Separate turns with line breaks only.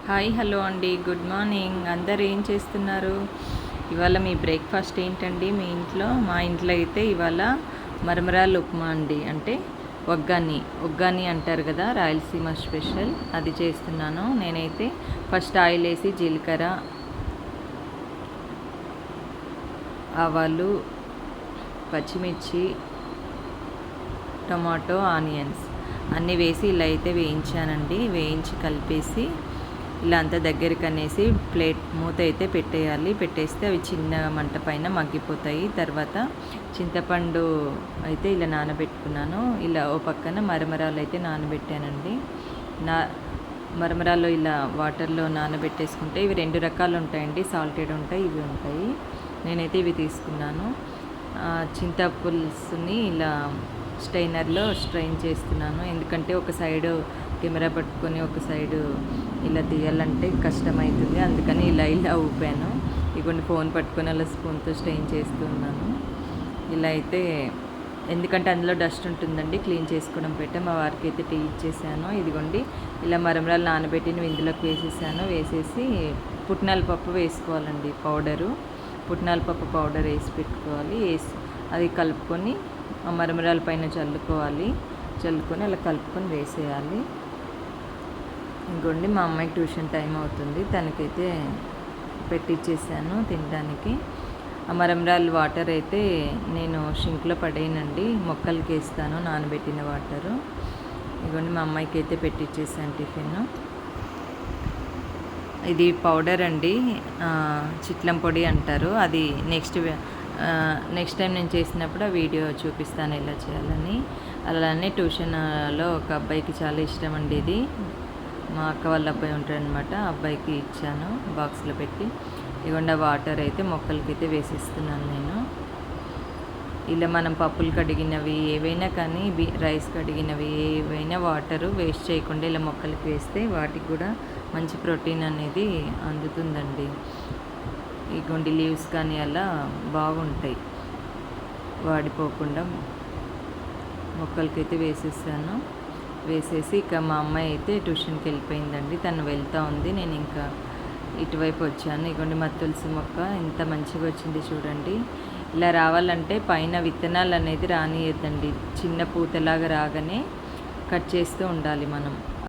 Hi hello అండి, good morning. అందరు ఏం చేస్తున్నారు? ఇవాళ మీ బ్రేక్ఫాస్ట్ ఏంటండి మీ ఇంట్లో? మా ఇంట్లో అయితే ఇవాళ మరమరాలు ఉప్మా అండి. అంటే ఒగ్గాని అంటారు కదా, రాయలసీమ స్పెషల్. అది చేస్తున్నాను. నేనైతే ఫస్ట్ ఆయిల్ వేసి జీలకర్ర, ఆవాలు, పచ్చిమిర్చి, టమాటో, ఆనియన్స్ అన్నీ వేసి ఇలా అయితే వేయించానండి. వేయించి కలిపేసి ఇలా అంతా దగ్గరికి అనేసి ప్లేట్ మూత అయితే పెట్టేయాలి. పెట్టేస్తే అవి చిన్న మంట పైన మగ్గిపోతాయి. తర్వాత చింతపండు అయితే ఇలా నానబెట్టుకున్నాను. ఇలా ఓ పక్కన మరమరాలు అయితే నానబెట్టానండి. నా మరమరాలు ఇలా వాటర్లో నానబెట్టేసుకుంటే ఇవి 2 రకాలు ఉంటాయండి, సాల్టెడ్ ఉంటాయి, ఇవి ఉంటాయి. నేనైతే ఇవి తీసుకున్నాను. చింతపులుసుని ఇలా స్ట్రైనర్లో స్ట్రైన్ చేస్తున్నాను. ఎందుకంటే ఒక సైడు కెమెరా పట్టుకొని ఒక సైడు ఇలా తీయాలంటే కష్టమవుతుంది. అందుకని ఇలా ఊపాను. ఇదిగోండి ఫోన్ పట్టుకొని అలా స్పూన్తో స్ట్రెయిన్ చేస్తున్నాను. ఇలా అయితే ఎందుకంటే అందులో డస్ట్ ఉంటుందండి, క్లీన్ చేసుకోవడం పెట్టా. మా వారికి అయితే టీ ఇచ్చేసాను. ఇదిగోండి ఇలా మరమరాలు నానబెట్టినవి ఇందులోకి వేసేసాను. వేసేసి పుట్నాల పప్పు వేసుకోవాలండి, పౌడరు. పుట్నాల పప్పు పౌడర్ వేసి పెట్టుకోవాలి. అది కలుపుకొని ఆ మరమరాల పైన చల్లుకొని అలా కలుపుకొని వేసేయాలి. ఇంకోండి మా అమ్మాయికి ట్యూషన్ టైం అవుతుంది, తనకైతే పెట్టిచ్చేసాను తినడానికి. ఆ మరమరాలు వాటర్ అయితే నేను షింక్లో పడేయనండి, మొక్కలకి వేస్తాను నానబెట్టిన వాటరు. ఇదిగోండి మా అమ్మాయికి అయితే పెట్టిచ్చేసాను టిఫిన్. ఇది పౌడర్ అండి, చిట్లం పొడి అంటారు. అది నెక్స్ట్ టైం నేను చేసినప్పుడు ఆ వీడియో చూపిస్తాను ఎలా చేయాలని. అలానే ట్యూషన్లో ఒక అబ్బాయికి చాలా ఇష్టం అండి ఇది. మా అక్క వాళ్ళ అబ్బాయి ఉంటాడనమాట, ఆ అబ్బాయికి ఇచ్చాను బాక్స్లో పెట్టి. ఇవ్వండి వాటర్ అయితే మొక్కలకి అయితే వేసిస్తున్నాను నేను. ఇలా మనం పప్పులు కడిగినవి ఏవైనా కానీ రైస్ కడిగినవి ఏవైనా వాటరు వేస్ట్ చేయకుండా ఇలా మొక్కలకి వేస్తే వాటికి కూడా మంచి ప్రోటీన్ అనేది అందుతుందండి. ఈ గుండి లీవ్స్ కానీ అలా బాగుంటాయి, వాడిపోకుండా. మొక్కలకైతే వేసేసాను. వేసేసి ఇక మా అమ్మాయి అయితే ట్యూషన్కి వెళ్ళిపోయిందండి, తను వెళ్తూ ఉంది. నేను ఇంకా ఇటువైపు వచ్చాను. ఇగోండి మా తులసి మొక్క ఎంత మంచిగా వచ్చింది చూడండి. ఇలా రావాలంటే పైన విత్తనాలు అనేది రానియద్దండి, చిన్న పూతలాగా రాగానే కట్ చేస్తూ ఉండాలి మనం.